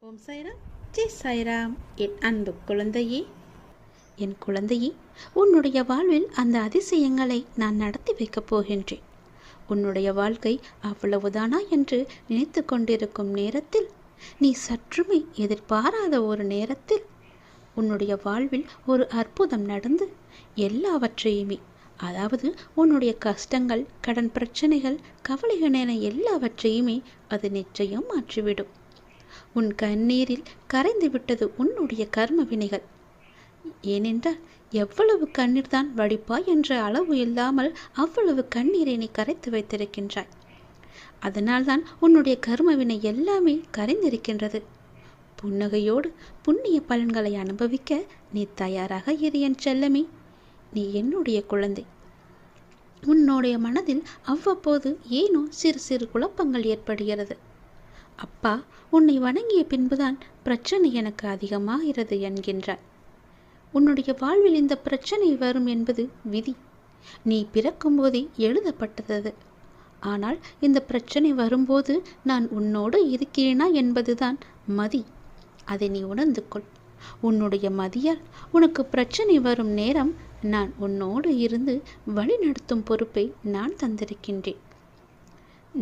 ஓம் சாய்ராம், ஜெய் சாய்ராம். என் அன்பு குழந்தையே, என் குழந்தையே, உன்னுடைய வாழ்வில் அந்த அதிசயங்களை நான் நடத்தி வைக்கப் போகின்றேன். உன்னுடைய வாழ்க்கை அவ்வளவுதானா என்று நினைத்து கொண்டிருக்கும் நேரத்தில், நீ சற்றுமே எதிர்பாராத ஒரு நேரத்தில் உன்னுடைய வாழ்வில் ஒரு அற்புதம் நடந்து எல்லாவற்றையுமே, அதாவது உன்னுடைய கஷ்டங்கள், கடன் பிரச்சனைகள், கவலைகள் என எல்லாவற்றையுமே அது நிச்சயம் மாற்றிவிடும். உன் கண்ணீரில் கரைந்து விட்டது உன்னுடைய கர்ம வினைகள். ஏனென்றால் எவ்வளவு கண்ணீர் தான் வடிப்பாய் என்ற அளவு இல்லாமல் அவ்வளவு கண்ணீரை நீ கரைத்து வைத்திருக்கின்றாய். அதனால்தான் உன்னுடைய கர்மவினை எல்லாமே கரைந்திருக்கின்றது. புன்னகையோடு புண்ணிய பலன்களை அனுபவிக்க நீ தயாராக இரு என் செல்லமே. நீ என்னுடைய குழந்தை. உன்னுடைய மனதில் அவ்வப்போது ஏனோ சிறு சிறு குழப்பங்கள் ஏற்படுகிறது. அப்பா, உன்னை வணங்கிய பின்புதான் பிரச்சனை எனக்கு அதிகமாகிறது என்கின்றார். உன்னுடைய வாழ்வில் இந்த பிரச்சனை வரும் என்பது விதி. நீ பிறக்கும் போதே எழுதப்பட்டது. ஆனால் இந்த பிரச்சனை வரும்போது நான் உன்னோடு இருக்கிறேனா என்பதுதான் மதி. அதை நீ உணர்ந்து கொள். உன்னுடைய மதியால் உனக்கு பிரச்சனை வரும் நேரம் நான் உன்னோடு இருந்து வழிநடத்தும் பொறுப்பை நான் தந்திருக்கின்றேன்.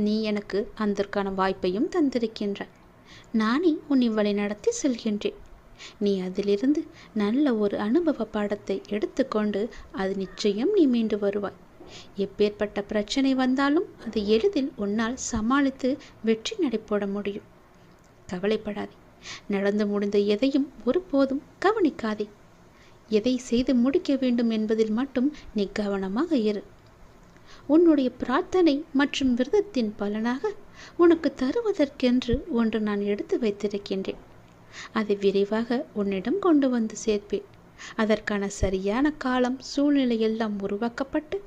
நீ எனக்கு அதற்கான வாய்ப்பையும் தந்திருக்கின்றாய். நானே உன்னை வழி நடத்தி செல்கின்றேன். நீ அதிலிருந்து நல்ல ஒரு அனுபவ பாடத்தை எடுத்துக்கொண்டு அது நிச்சயம் நீ மீண்டு வருவாய். எப்பேற்பட்ட பிரச்சனை வந்தாலும் அதை எளிதில் உன்னால் சமாளித்து வெற்றி நடைபோட முடியும். கவலைப்படாதே. நடந்து முடிந்த எதையும் ஒருபோதும் கவனிக்காதே. எதை செய்து முடிக்க வேண்டும் என்பதில் மட்டும் நீ கவனமாக இரு. உன்னுடைய பிரார்த்தனை மற்றும் விரதத்தின் பலனாக உனக்கு தருவதற்கென்று ஒன்று நான் எடுத்து வைத்திருக்கின்றேன். அதை விரைவாக உன்னிடம் கொண்டு வந்து சேர்ப்பேன். அதற்கான சரியான காலம், சூழ்நிலை எல்லாம் உருவாக்கப்பட்டு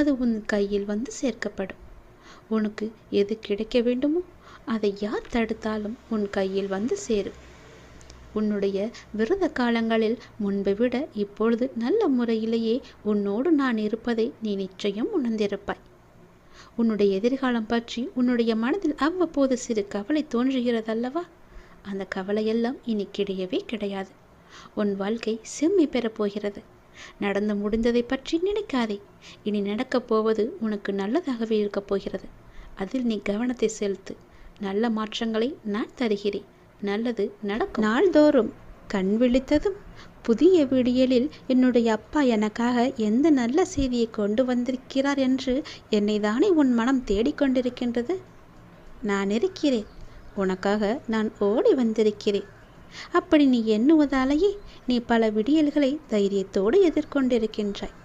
அது உன் கையில் வந்து சேர்க்கப்படும். உனக்கு எது கிடைக்க வேண்டுமோ அதை யார் தடுத்தாலும் உன் கையில் வந்து சேரும். உன்னுடைய விரத காலங்களில் முன்பை விட இப்பொழுது நல்ல முறையிலேயே உன்னோடு நான் இருப்பதை நீ நிச்சயம் உணர்ந்திருப்பாய். உன்னுடைய எதிர்காலம் பற்றி உன்னுடைய மனதில் அவ்வப்போது சிறு கவலை தோன்றுகிறதல்லவா? அந்த கவலையெல்லாம் இனி கிடையவே கிடையாது. உன் வாழ்க்கை செம்மை பெறப்போகிறது. நடந்து முடிந்ததை பற்றி நினைக்காதே. இனி நடக்கப் போவது உனக்கு நல்லதாகவே இருக்கப் போகிறது. அதில் நீ கவனத்தை செலுத்து. நல்ல மாற்றங்களை நான் தருகிறேன். நல்லது நடக்கும். நாள்தோறும் கண் விழித்ததும் புதிய விடியலில் என்னுடைய அப்பா எனக்காக எந்த நல்ல செய்தியை கொண்டு வந்திருக்கிறார் என்று என்னை தானே உன் மனம் தேடிக்கொண்டிருக்கின்றது. நான் இருக்கிறேன். உனக்காக நான் ஓடி வந்திருக்கிறேன். அப்படி நீ எண்ணுவதாலேயே நீ பல விடியல்களை தைரியத்தோடு எதிர்கொண்டிருக்கின்றாய்.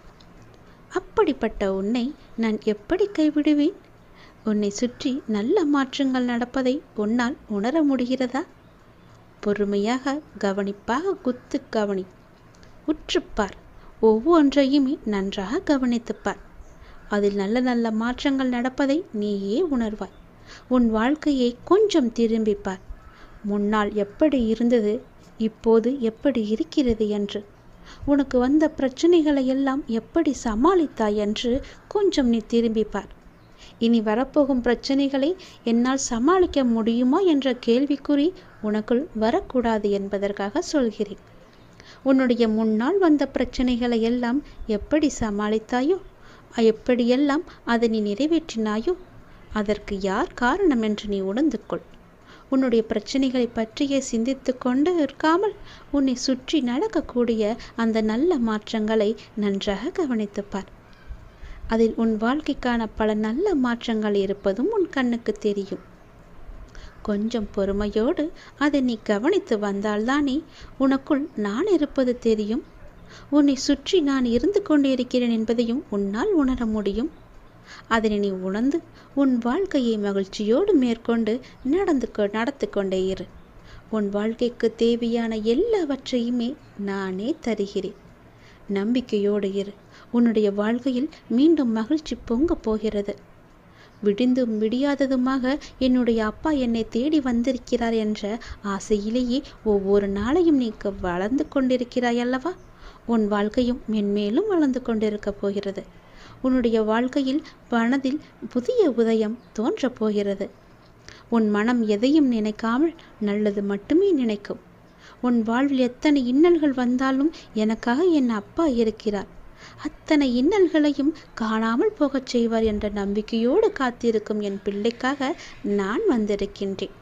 அப்படிப்பட்ட உன்னை நான் எப்படி கைவிடுவேன்? உன்னை சுற்றி நல்ல மாற்றங்கள் நடப்பதை உன்னால் உணர முடிகிறதா? பொறுமையாக, கவனிப்பாக குத்து கவனி. உற்றுப்பார். ஒவ்வொன்றையுமே நன்றாக கவனித்துப்பார். அதில் நல்ல நல்ல மாற்றங்கள் நடப்பதை நீயே உணர்வாய். உன் வாழ்க்கையை கொஞ்சம் திரும்பிப்பார். முன்னால் எப்படி இருந்தது, இப்போது எப்படி இருக்கிறது என்று, உனக்கு வந்த பிரச்சனைகளை எல்லாம் எப்படி சமாளித்தாய் என்று கொஞ்சம் நீ திரும்பிப்பார். இனி வரப்போகும் பிரச்சனைகளை என்னால் சமாளிக்க முடியுமா என்ற கேள்விக்குறி உனக்குள் வரக்கூடாது என்பதற்காக சொல்கிறேன். உன்னுடைய முன்னால் வந்த பிரச்சனைகளை எல்லாம் எப்படி சமாளித்தாயோ, எப்படியெல்லாம் அதை நீ நிறைவேற்றினாயோ, அதற்கு யார் காரணம் என்று நீ உணர்ந்து கொள். உன்னுடைய பிரச்சனைகளை பற்றியே சிந்தித்து கொண்டு இருக்காமல் உன்னை சுற்றி நடக்கக்கூடிய அந்த நல்ல மாற்றங்களை நன்றாக கவனித்துப்பார். அதில் உன் வாழ்க்கைக்கான பல நல்ல மாற்றங்கள் இருப்பதும் உன் கண்ணுக்கு தெரியும். கொஞ்சம் பொறுமையோடு அதை நீ கவனித்து வந்தால்தானே உனக்குள் நான் இருப்பது தெரியும். உன்னை சுற்றி நான் இருந்து கொண்டிருக்கிறேன் என்பதையும் உன்னால் உணர முடியும். அதனை நீ உணர்ந்து உன் வாழ்க்கையை மகிழ்ச்சியோடு மேற்கொண்டு நடத்து கொண்டே இரு. உன் வாழ்க்கைக்கு தேவையான எல்லாவற்றையுமே நானே தருகிறேன். நம்பிக்கையோடு இரு. உன்னுடைய வாழ்க்கையில் மீண்டும் மகிழ்ச்சி பொங்க போகிறது. விடிந்தும் விடியாததுமாக என்னுடைய அப்பா என்னை தேடி வந்திருக்கிறார் என்ற ஆசையிலேயே ஒவ்வொரு நாளையும் நீ வளர்ந்து கொண்டிருக்கிறாய் அல்லவா? உன் வாழ்க்கையும் மென்மேலும் வளர்ந்து கொண்டிருக்க போகிறது. உன்னுடைய வாழ்க்கையில் மனதில் புதிய உதயம் தோன்றப் போகிறது. உன் மனம் எதையும் நினைக்காமல் நல்லது மட்டுமே நினைக்கும். உன் வாழ்வில் எத்தனை இன்னல்கள் வந்தாலும் எனக்காக என் அப்பா இருக்கிறார், அத்தனை இன்னல்களையும் காணாமல் போகச் செய்வார் என்ற நம்பிக்கையோடு காத்திருக்கும் என் பிள்ளைக்காக நான் வந்திருக்கின்றேன்.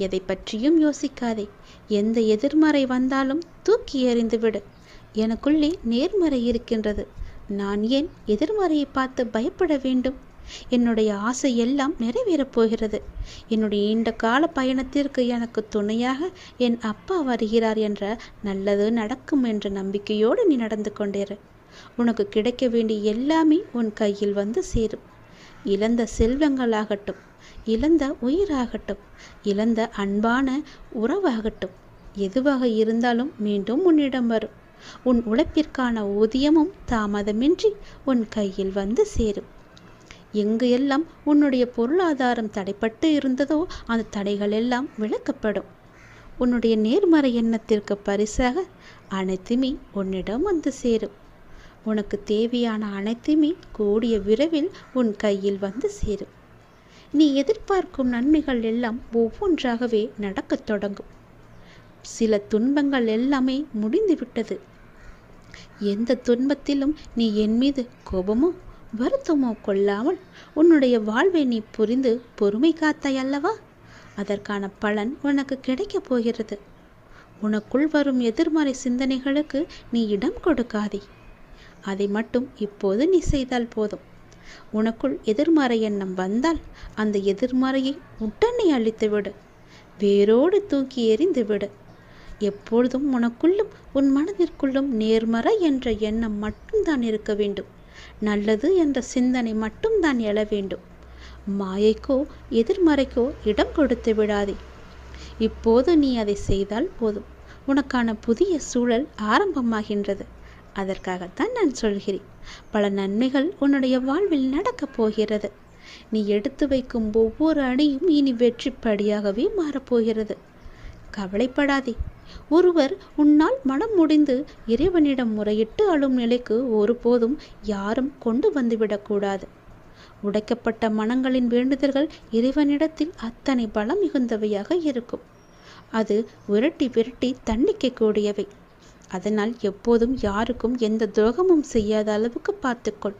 எதை பற்றியும் யோசிக்காதே. எந்த எதிர்மறை வந்தாலும் தூக்கி எறிந்துவிடு. எனக்குள்ளே நேர்மறை இருக்கின்றது. நான் ஏன் எதிர்மறையை பார்த்து பயப்பட வேண்டும்? என்னுடைய ஆசை எல்லாம் நிறைவேறப் போகிறது. என்னுடைய நீண்ட கால பயணத்திற்கு எனக்கு துணையாக என் அப்பா வருகிறார் என்ற நல்லது நடக்கும் என்ற நம்பிக்கையோடு நீ நடந்து கொண்டேரு. உனக்கு கிடைக்க வேண்டிய எல்லாமே உன் கையில் வந்து சேரும். இழந்த செல்வங்களாகட்டும், இழந்த உயிராகட்டும், இழந்த அன்பான உறவாகட்டும், எதுவாக இருந்தாலும் மீண்டும் உன்னிடம் வரும். உன் உழைப்பிற்கான ஊதியமும் தாமதமின்றி உன் கையில் வந்து சேரும். எங்கு எல்லாம் உன்னுடைய பொருளாதாரம் தடைப்பட்டு இருந்ததோ அந்த தடைகள் எல்லாம் விலக்கப்படும். உன்னுடைய நேர்மறை எண்ணத்திற்கு பரிசாக அனைத்துமே உன்னிடம் வந்து சேரும். உனக்கு தேவையான அனைத்துமே கூடிய விரைவில் உன் கையில் வந்து சேரும். நீ எதிர்பார்க்கும் நன்மைகள் எல்லாம் ஒவ்வொன்றாகவே நடக்கத் தொடங்கும். சில துன்பங்கள் எல்லாமே முடிந்துவிட்டது. எந்த துன்பத்திலும் நீ என் மீது கோபமோ வருத்தமோ கொள்ளாமல் உன்னுடைய வாழ்வை நீ புரிந்து பொறுமை காத்தாய் அல்லவா? அதற்கான பலன் உனக்கு கிடைக்கப் போகிறது. உனக்குள் வரும் எதிர்மறை சிந்தனைகளுக்கு நீ இடம் கொடுக்காதே. அதை மட்டும் இப்போது நீ செய்தால் போதும். உனக்குள் எதிர்மறை எண்ணம் வந்தால் அந்த எதிர்மறையை உடனே அழித்துவிடு, வேரோடு தூக்கி எறிந்து விடு. எப்பொழுதும் உனக்குள்ளும் உன் மனதிற்குள்ளும் நேர்மறை என்ற எண்ணம் மட்டும்தான் இருக்க வேண்டும். நல்லது என்ற சிந்தனை மட்டும்தான் எழ வேண்டும். மாயைக்கோ எதிர்மறைக்கோ இடம் கொடுத்து விடாதே. இப்போது நீ அதை செய்தால் போதும். உனக்கான புதிய சூழல் ஆரம்பமாகின்றது. அதற்காகத்தான் நான் சொல்கிறேன். பல நன்மைகள் உன்னுடைய வாழ்வில் நடக்கப் போகிறது. நீ எடுத்து வைக்கும் ஒவ்வொரு அடியும் இனி வெற்றிப்படியாகவே மாறப்போகிறது. கவலைப்படாதே. ஒருவர் உன்னால் மனம் முடிந்து இறைவனிடம் முறையிட்டு அழும் நிலைக்கு ஒருபோதும் யாரும் கொண்டு வந்துவிடக்கூடாது. உடைக்கப்பட்ட மனங்களின் வேண்டுதல்கள் இறைவனிடத்தில் அத்தனை பலம் மிகுந்தவையாக இருக்கும். அது விரட்டி விரட்டி தண்டிக்கக்கூடியவை. அதனால் எப்போதும் யாருக்கும் எந்த துரோகமும் செய்யாத அளவுக்கு பார்த்துக்கொள்.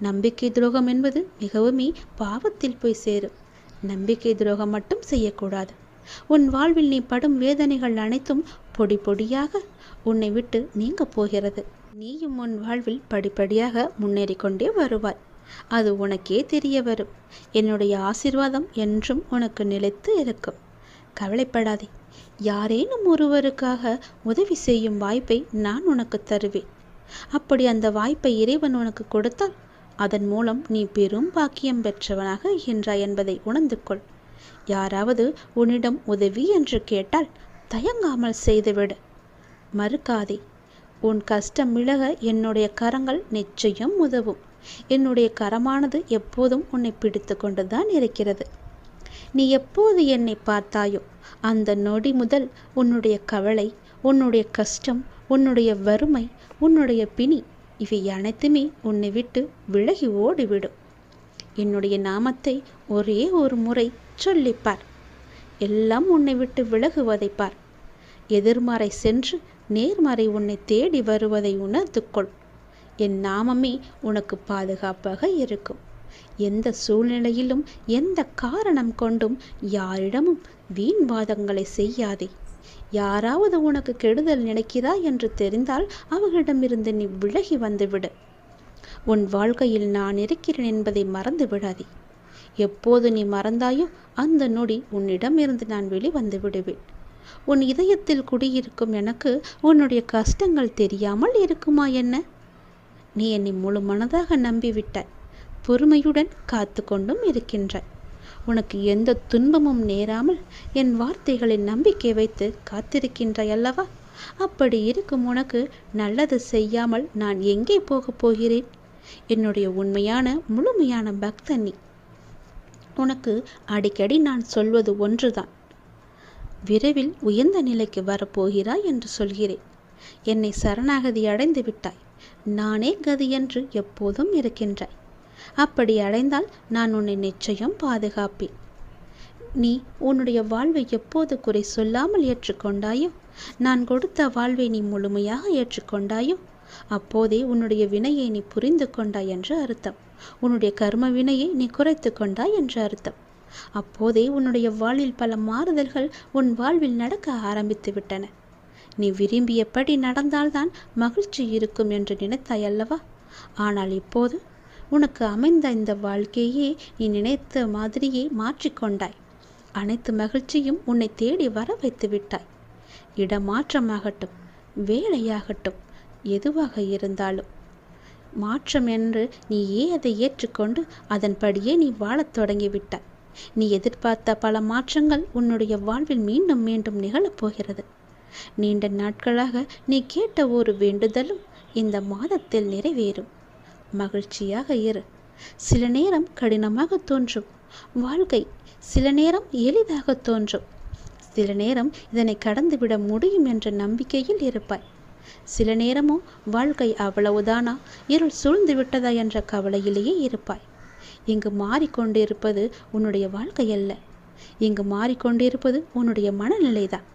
நம்பிக்கை துரோகம் என்பது மிகவுமே பாவத்தில் போய் சேரும். நம்பிக்கை துரோகம் மட்டும் செய்யக்கூடாது. உன் வாழ்வில் நீ படும் வேதனைகள் அனைத்தும் பொடி பொடியாக உன்னை விட்டு நீங்க போகிறது. நீயும் உன் வாழ்வில் படிப்படியாக முன்னேறி கொண்டே வருவாய். அது உனக்கே தெரிய வரும். என்னுடைய ஆசீர்வாதம் என்றும் உனக்கு நிலைத்து இருக்கும். கவலைப்படாதே. யாரேனும் ஒருவருக்காக உதவி செய்யும் வாய்ப்பை நான் உனக்கு தருவேன். அப்படி அந்த வாய்ப்பை இறைவன் உனக்கு கொடுத்தால் அதன் மூலம் நீ பெரும் பாக்கியம் பெற்றவனாக இருக்கின்றாய் என்பதை உணர்ந்து கொள். யாராவது உன்னிடம் உதவி என்று கேட்டால் தயங்காமல் செய்துவிடு. மறுக்காதே. உன் கஷ்டம் விலக என்னுடைய கரங்கள் நிச்சயம் உதவும். என்னுடைய கரமானது எப்போதும் உன்னை பிடித்து கொண்டுதான் இருக்கிறது. நீ எப்போது என்னை பார்த்தாயோ அந்த நொடி முதல் உன்னுடைய கவலை, உன்னுடைய கஷ்டம், உன்னுடைய வறுமை, உன்னுடைய பிணி இவை அனைத்துமே உன்னை விட்டு விலகி ஓடிவிடும். என்னுடைய நாமத்தை ஒரே ஒரு முறை சொல்லிப்பார். எல்லாம் உன்னை விட்டு விலகுவதை பார். எதிர்மறை சென்று நேர்மறை உன்னை தேடி வருவதை உணர்ந்து கொள். என் நாமமே உனக்கு பாதுகாப்பாக இருக்கும். எந்த சூழ்நிலையிலும் எந்த காரணம் கொண்டும் யாரிடமும் வீண் வாதங்களை செய்யாதே. யாராவது உனக்கு கெடுதல் நினைக்கிறாய் என்று தெரிந்தால் அவர்களிடமிருந்து நீ விலகி வந்துவிடு. உன் வாழ்க்கையில் நான் இருக்கிறேன் என்பதை மறந்து விடாதே. எப்போது நீ மறந்தாயோ அந்த நொடி உன்னிடமிருந்து நான் வெளிவந்து விடுவேன். உன் இதயத்தில் குடியிருக்கும் எனக்கு உன்னுடைய கஷ்டங்கள் தெரியாமல் இருக்குமா என்ன? நீ என்னை முழு மனதாக நம்பிவிட்டாய். பொறுமையுடன் காத்து கொண்டும் இருக்கின்றாய். உனக்கு எந்த துன்பமும் நேராமல் என் வார்த்தைகளில் நம்பிக்கை வைத்து காத்திருக்கின்றாய் அல்லவா? அப்படி இருக்கும் உனக்கு நல்லது செய்யாமல் நான் எங்கே போகப் போகிறேன்? என்னுடைய உண்மையான முழுமையான பக்தன் நீ. உனக்கு அடிக்கடி நான் சொல்வது ஒன்றுதான். விரைவில் உயர்ந்த நிலைக்கு வரப்போகிறாய் என்று சொல்கிறேன். என்னை சரணாகதி அடைந்து விட்டாய். நானே கதி என்று எப்போதும் இருக்கின்றாய். அப்படி அடைந்தால் நான் உன்னை நிச்சயம் பாதுகாப்பேன். நீ உன்னுடைய வாழ்வை எப்போது குறை சொல்லாமல் ஏற்றுக்கொண்டாயோ, நான் கொடுத்த வாழ்வை நீ முழுமையாக ஏற்றுக்கொண்டாயோ, அப்போதே உன்னுடைய வினையை நீ புரிந்து கொண்டாய் என்று அர்த்தம். உன்னுடைய கர்ம வினையை நீ குறைத்து கொண்டாய் என்று அர்த்தம். அப்போதே உன்னுடைய வாழ்வில் பல மாறுதல்கள் உன் வாழ்வில் நடக்க ஆரம்பித்து விட்டன. நீ விரும்பியபடி நடந்தால்தான் மகிழ்ச்சி இருக்கும் என்று நினைத்தாய் அல்லவா? ஆனால் இப்போது உனக்கு அமைந்த இந்த வாழ்க்கையே நீ நினைத்த மாதிரியே மாற்றிக்கொண்டாய். அனைத்து மகிழ்ச்சியும் உன்னை தேடி வர வைத்து விட்டாய். இடமாற்றமாகட்டும், வேலையாகட்டும், எதுவாக இருந்தாலும் மாற்றம் என்று நீயே அதை ஏற்றுக்கொண்டு அதன்படியே நீ வாழத் தொடங்கிவிட்டாய். நீ எதிர்பார்த்த பல மாற்றங்கள் உன்னுடைய வாழ்வில் மீண்டும் மீண்டும் நிகழப்போகிறது. நீண்ட நாட்களாக நீ கேட்ட ஒரு வேண்டுதலும் இந்த மாதத்தில் நிறைவேறும். மகிழ்ச்சியாக இரு. சில நேரம் கடினமாக தோன்றும் வாழ்க்கை, சில நேரம் எளிதாக தோன்றும். சில நேரம் இதனை கடந்துவிட முடியும் என்ற நம்பிக்கையில் இருப்பாய். சில நேரமோ வாழ்க்கை அவ்வளவுதானா, இருள் சூழ்ந்து விட்டதா என்ற கவலையிலேயே இருப்பாய். இங்கு மாறிக்கொண்டிருப்பது உன்னுடைய வாழ்க்கை அல்ல, இங்கு மாறிக்கொண்டிருப்பது உன்னுடைய மனநிலைதான்.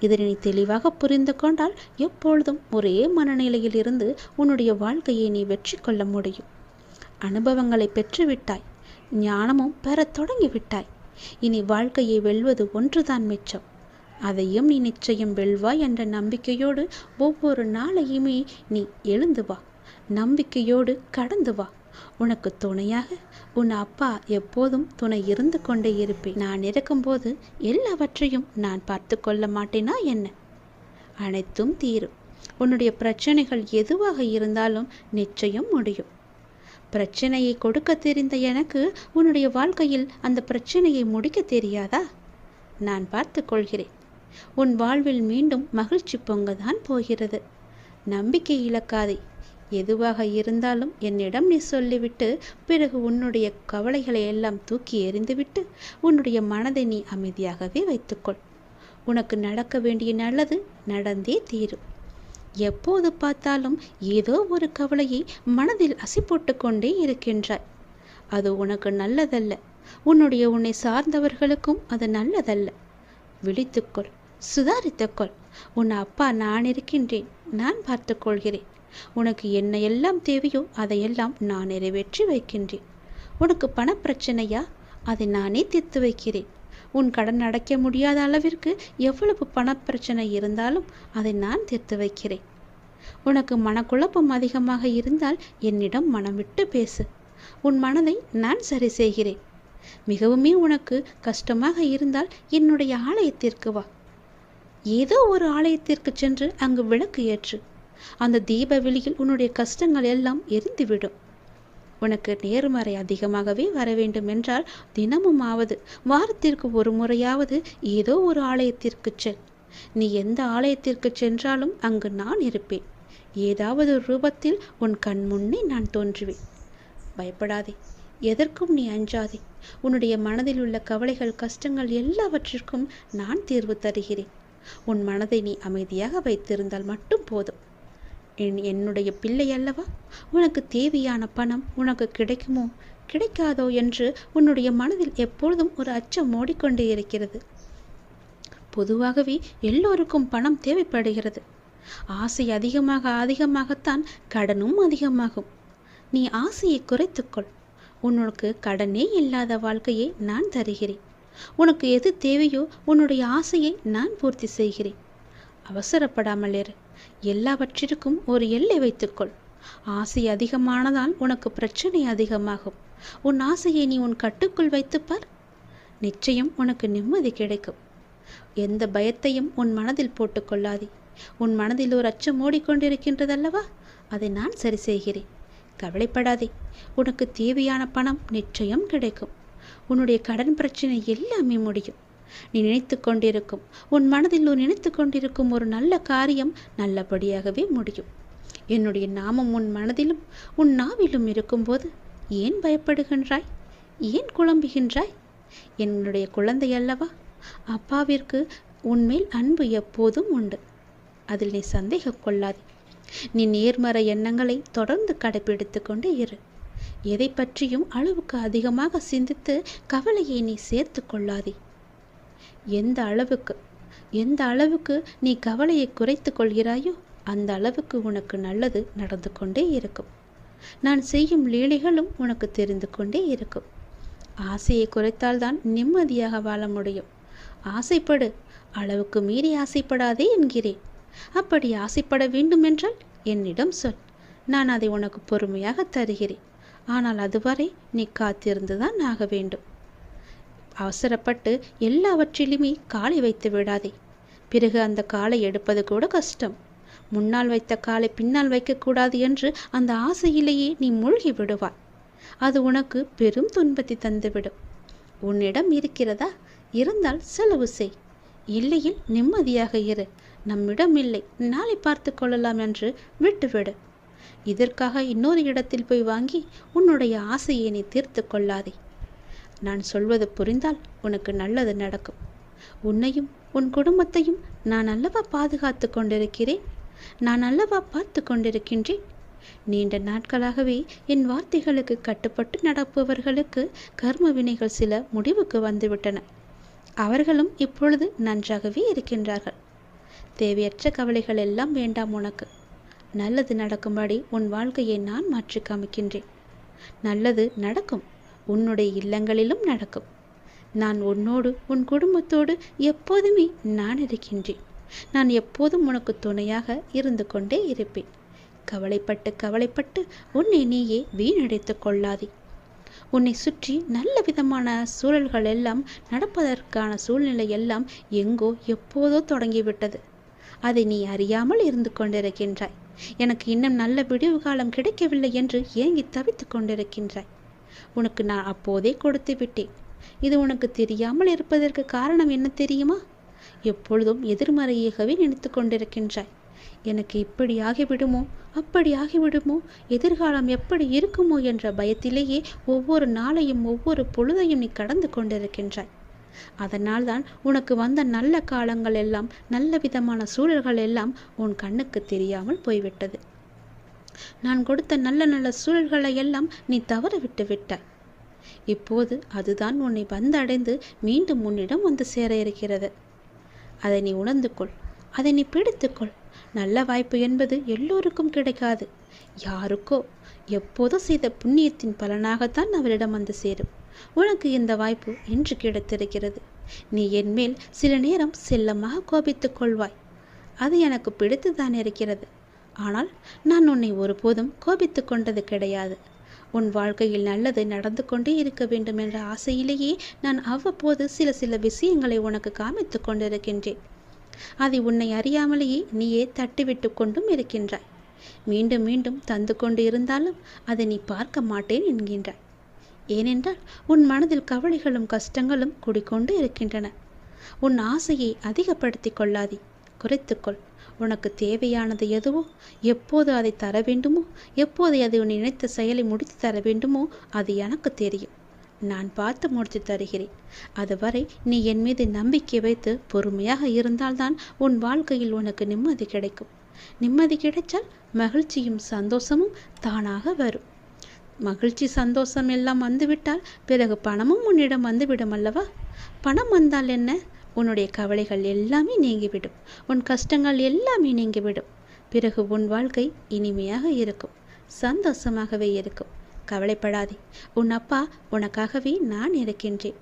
இதனை நீ தெளிவாக புரிந்து கொண்டால் எப்பொழுதும் ஒரே மனநிலையில் இருந்து உன்னுடைய வாழ்க்கையை நீ வெற்றி கொள்ள முடியும். அனுபவங்களை பெற்றுவிட்டாய், ஞானமும் பெறத் தொடங்கிவிட்டாய். இனி வாழ்க்கையை வெல்வது ஒன்றுதான் மிச்சம். அதையும் நீ நிச்சயம் வெல்வாய் என்ற நம்பிக்கையோடு ஒவ்வொரு நாளையுமே நீ எழுந்து வா. நம்பிக்கையோடு கடந்து வா. உனக்கு துணையாக உன் அப்பா எப்போதும் துணை இருந்து கொண்டே இருப்பேன். நான் இருக்கும்போது எல்லாவற்றையும் நான் பார்த்து கொள்ள மாட்டேனா என்ன? அனைத்தும் தீரும். உன்னுடைய பிரச்சனைகள் எதுவாக இருந்தாலும் நிச்சயம் முடியும். பிரச்சனையை கொடுக்க தெரிந்த எனக்கு உன்னுடைய வாழ்க்கையில் அந்த பிரச்சனையை முடிக்க தெரியாதா? நான் பார்த்து கொள்கிறேன். உன் வாழ்வில் மீண்டும் மகிழ்ச்சி பொங்கதான் போகிறது. நம்பிக்கை இழக்காதே. எதுவாக இருந்தாலும் என்னிடம் நீ சொல்லிவிட்டு பிறகு உன்னுடைய கவலைகளை எல்லாம் தூக்கி எறிந்துவிட்டு உன்னுடைய மனதை நீ அமைதியாகவே வைத்துக்கொள். உனக்கு நடக்க வேண்டிய நல்லது நடந்தே தீரும். எப்போது பார்த்தாலும் ஏதோ ஒரு கவலையை மனதில் அசை போட்டு கொண்டே இருக்கின்றாய். அது உனக்கு நல்லதல்ல. உன்னை சார்ந்தவர்களுக்கும் அது நல்லதல்ல. விழித்துக்கொள், சுதாரித்துக்கொள். உன் அப்பா நான் இருக்கின்றேன், நான் பார்த்து கொள்கிறேன். உனக்கு என்ன எல்லாம் தேவையோ அதையெல்லாம் நான் நிறைவேற்றி வைக்கின்றேன். உனக்கு பணப்பிரச்சனையா? அதை நானே தீர்த்து வைக்கிறேன். உன் கடன் அடைக்க முடியாத அளவிற்கு எவ்வளவு பணப்பிரச்சனை இருந்தாலும் அதை நான் தீர்த்து வைக்கிறேன். உனக்கு மனக்குழப்பம் அதிகமாக இருந்தால் என்னிடம் மனம் விட்டு பேசு. உன் மனதை நான் சரி செய்கிறேன். மிகவுமே உனக்கு கஷ்டமாக இருந்தால் என்னுடைய ஆலயத்திற்கு வா. ஏதோ ஒரு ஆலயத்திற்கு சென்று அங்கு விளக்கு ஏற்று. அந்த தீப வெளியில் உன்னுடைய கஷ்டங்கள் எல்லாம் எரிந்துவிடும். உனக்கு நேர்மறை அதிகமாகவே வர வேண்டும் என்றால் தினமும் ஆவது, வாரத்திற்கு ஒரு முறையாவது ஏதோ ஒரு ஆலயத்திற்கு செல். நீ எந்த ஆலயத்திற்கு சென்றாலும் அங்கு நான் இருப்பேன். ஏதாவது ரூபத்தில் உன் கண் முன்னே நான் தோன்றுவேன். பயப்படாதே, எதற்கும் நீ அஞ்சாதே. உன்னுடைய மனதில் உள்ள கவலைகள், கஷ்டங்கள் எல்லாவற்றிற்கும் நான் தீர்வு தருகிறேன். உன் மனதை நீ அமைதியாக வைத்திருந்தால் மட்டும் போதும். என்னுடைய பிள்ளை அல்லவா? உனக்கு தேவையான பணம் உனக்கு கிடைக்குமோ கிடைக்காதோ என்று உன்னுடைய மனதில் எப்பொழுதும் ஒரு அச்சம் ஓடிக்கொண்டே இருக்கிறது. பொதுவாகவே எல்லோருக்கும் பணம் தேவைப்படுகிறது. ஆசை அதிகமாகத்தான் கடனும் அதிகமாகும். நீ ஆசையை குறைத்துக்கொள். உனக்கு கடனே இல்லாத வாழ்க்கையை நான் தருகிறேன். உனக்கு எது தேவையோ உன்னுடைய ஆசையை நான் பூர்த்தி செய்கிறேன். அவசரப்படாமல் இரு. எல்லாவற்றிற்கும் ஒரு எல்லை வைத்துக்கொள். ஆசை அதிகமானதால் உனக்கு பிரச்சனை அதிகமாகும். உன் ஆசையை நீ உன் கட்டுக்குள் வைத்துப்பார். நிச்சயம் உனக்கு நிம்மதி கிடைக்கும். எந்த பயத்தையும் உன் மனதில் போட்டுக்கொள்ளாதே. உன் மனதில் ஒரு அச்சம் ஓடிக்கொண்டிருக்கின்றதல்லவா, அதை நான் சரி செய்கிறேன். கவலைப்படாதே. உனக்கு தேவையான பணம் நிச்சயம் கிடைக்கும். உன்னுடைய கடன் பிரச்சனை எல்லாமே முடியும். நீ நினைத்து கொண்டிருக்கும், உன் மனதில் நினைத்து கொண்டிருக்கும் ஒரு நல்ல காரியம் நல்லபடியாகவே முடியும். என்னுடைய நாமம் உன் மனதிலும் உன் நாவிலும் இருக்கும்போது ஏன் பயப்படுகின்றாய்? ஏன் குழம்புகின்றாய்? என்னுடைய குழந்தை அல்லவா? அப்பாவிற்கு உன்மேல் அன்பு எப்போதும் உண்டு. அதில் நீ சந்தேகம் கொள்ளாதே. நீ நேர்மறை எண்ணங்களை தொடர்ந்து கடைபிடித்து கொண்டே இரு. எதை பற்றியும் அளவுக்கு அதிகமாக சிந்தித்து கவலையை நீ சேர்த்து கொள்ளாதே. எந்த அளவுக்கு நீ கவலையை குறைத்து கொள்கிறாயோ அந்த அளவுக்கு உனக்கு நல்லது நடந்து கொண்டே இருக்கும். நான் செய்யும் லீலைகளும் உனக்கு தெரிந்து கொண்டே இருக்கும். ஆசையை குறைத்தால்தான் நிம்மதியாக வாழ முடியும். ஆசைப்படு, அளவுக்கு மீறி ஆசைப்படாதே என்கிறேன். அப்படி ஆசைப்பட வேண்டுமென்றால் என்னிடம் சொல், நான் அதை உனக்கு பொறுமையாக தருகிறேன். ஆனால் அதுவரை நீ காத்திருந்துதான் ஆக வேண்டும். அவசரப்பட்டு எல்லாவற்றிலுமே காலை வைத்து விடாதே. பிறகு அந்த காலை எடுப்பது கூட கஷ்டம். முன்னால் வைத்த காலை பின்னால் வைக்கக்கூடாது என்று அந்த ஆசையிலேயே நீ மூழ்கி விடுவாய். அது உனக்கு பெரும் துன்பத்தை தந்துவிடும். உன்னிடம் இருக்கிறதா? இருந்தால் செலவு செய். இல்லையில் நிம்மதியாக இரு. நம்மிடம் இல்லை, நாளை பார்த்து கொள்ளலாம் என்று விட்டுவிடு. இதற்காக இன்னொரு இடத்தில் போய் வாங்கி உன்னுடைய ஆசையை நீ தீர்த்து கொள்ளாதே. நான் சொல்வது புரிந்தால் உனக்கு நல்லது நடக்கும். உன்னையும் உன் குடும்பத்தையும் நான் அல்லவா பாதுகாத்து கொண்டிருக்கிறேன். நான் அல்லவா பார்த்து கொண்டிருக்கின்றேன். நீண்ட நாட்களாகவே என் வார்த்தைகளுக்கு கட்டுப்பட்டு நடப்பவர்களுக்கு கர்ம வினைகள் சில முடிவுக்கு வந்துவிட்டன. அவர்களும் இப்பொழுது நன்றாகவே இருக்கின்றார்கள். தேவையற்ற கவலைகள் எல்லாம் வேண்டாம் உனக்கு. நல்லது நடக்கும்படி உன் வாழ்க்கையை நான் மாற்றி காமிக்கின்றேன். நல்லது நடக்கும். உன்னுடைய இல்லங்களிலும் நடக்கும். நான் உன்னோடு உன் குடும்பத்தோடு எப்போதுமே நான் இருக்கின்றேன். நான் எப்போதும் உனக்கு துணையாக இருந்து கொண்டே இருப்பேன். கவலைப்பட்டு உன்னை நீயே வீணடைத்து கொள்ளாதே. உன்னை சுற்றி நல்ல விதமான சூழல்கள் எல்லாம் நடப்பதற்கான சூழ்நிலை எல்லாம் எங்கோ எப்போதோ தொடங்கிவிட்டது. அதை நீ அறியாமல் இருந்து கொண்டிருக்கின்றாய். எனக்கு இன்னும் நல்ல விடிவு காலம் கிடைக்கவில்லை என்று ஏங்கி தவித்து கொண்டிருக்கின்றாய். உனக்கு நான் அப்போதே கொடுத்து விட்டேன். இது உனக்கு தெரியாமல் இருப்பதற்கு காரணம் என்ன தெரியுமா? எப்பொழுதும் எதிர்மறையாகவே நினைத்து கொண்டிருக்கின்றாய். எனக்கு இப்படி ஆகிவிடுமோ, அப்படி ஆகிவிடுமோ, எதிர்காலம் எப்படி இருக்குமோ என்ற பயத்திலேயே ஒவ்வொரு நாளையும் ஒவ்வொரு பொழுதையும் நீ கடந்து கொண்டிருக்கின்றாய். அதனால்தான் உனக்கு வந்த நல்ல காலங்கள் எல்லாம், நல்ல விதமான சூழல்கள் எல்லாம் உன் கண்ணுக்கு தெரியாமல் போய்விட்டது. நான் கொடுத்த நல்ல நல்ல சூழல்களை எல்லாம் நீ தவற விட்டு விட்டாய். இப்போது அதுதான் உன்னை வந்தடைந்து மீண்டும் உன்னிடம் வந்து சேர இருக்கிறது. அதை நீ உணர்ந்து கொள். அதை நீ பிடித்துக்கொள். நல்ல வாய்ப்பு என்பது எல்லோருக்கும் கிடைக்காது. யாருக்கோ எப்போதோ செய்த புண்ணியத்தின் பலனாகத்தான் அவரிடம் வந்து சேரும். உனக்கு இந்த வாய்ப்பு இன்று கிடைத்திருக்கிறது. நீ என்மேல் சில நேரம் செல்லமாக கோபித்துக் கொள்வாய். அது எனக்கு பிடித்துதான் இருக்கிறது. ஆனால் நான் உன்னை ஒருபோதும் கோபித்து கொண்டது கிடையாது. உன் வாழ்க்கையில் நல்லது நடந்து கொண்டே இருக்க வேண்டும் என்ற ஆசையிலேயே நான் அவ்வப்போது சில விஷயங்களை உனக்கு காமித்து கொண்டிருக்கின்றேன். அதை உன்னை அறியாமலேயே நீயே தட்டிவிட்டு கொண்டும் இருக்கின்றாய். மீண்டும் மீண்டும் தந்து கொண்டு இருந்தாலும் அதை நீ பார்க்க மாட்டேன் என்கின்றாய். ஏனென்றால் உன் மனதில் கவலைகளும் கஷ்டங்களும் குடிக்கொண்டு இருக்கின்றன. உன் ஆசையை அதிகப்படுத்தி கொள்ளாதே, குறைத்துக்கொள். உனக்கு தேவையானது எதுவோ, எப்போது அதை தர வேண்டுமோ, எப்போது அதை உன் நினைத்த செயலை முடித்து தர வேண்டுமோ அது எனக்கு தெரியும். நான் பார்த்து முடித்து தருகிறேன். அதுவரை நீ என் மீது நம்பிக்கை வைத்து பொறுமையாக இருந்தால்தான் உன் வாழ்க்கையில் உனக்கு நிம்மதி கிடைக்கும். நிம்மதி கிடைச்சால் மகிழ்ச்சியும் சந்தோஷமும் தானாக வரும். மகிழ்ச்சி சந்தோஷம் எல்லாம் வந்துவிட்டால் பிறகு பணமும் உன்னிடம் வந்துவிடும் அல்லவா? பணம் வந்தால் என்ன? உன்னுடைய கவலைகள் எல்லாமே நீங்கிவிடும். உன் கஷ்டங்கள் எல்லாமே நீங்கிவிடும். பிறகு உன் வாழ்க்கை இனிமையாக இருக்கும், சந்தோஷமாகவே இருக்கும். கவலைப்படாதே. உன் அப்பா உனக்காகவே நான் இருக்கின்றேன்.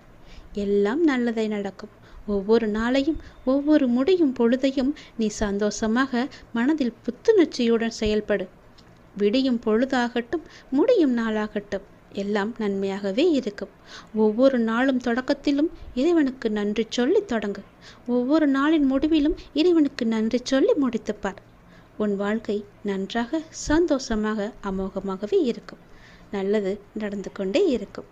எல்லாம் நல்லதை நடக்கும். ஒவ்வொரு நாளையும் ஒவ்வொரு முடியும் பொழுதையும் நீ சந்தோஷமாக மனதில் புத்துணர்ச்சியுடன் செயல்படு. விடியும் பொழுதாகட்டும், முடியும் நாளாகட்டும், எல்லாம் நன்மையாகவே இருக்கும். ஒவ்வொரு நாளும் தொடக்கத்திலும் இறைவனுக்கு நன்றி சொல்லி தொடங்கு. ஒவ்வொரு நாளின் முடிவிலும் இறைவனுக்கு நன்றி சொல்லி முடித்துப்பார். உன் வாழ்க்கை நன்றாக சந்தோஷமாக அமோகமாகவே இருக்கும். நல்லது நடந்து கொண்டே இருக்கும்.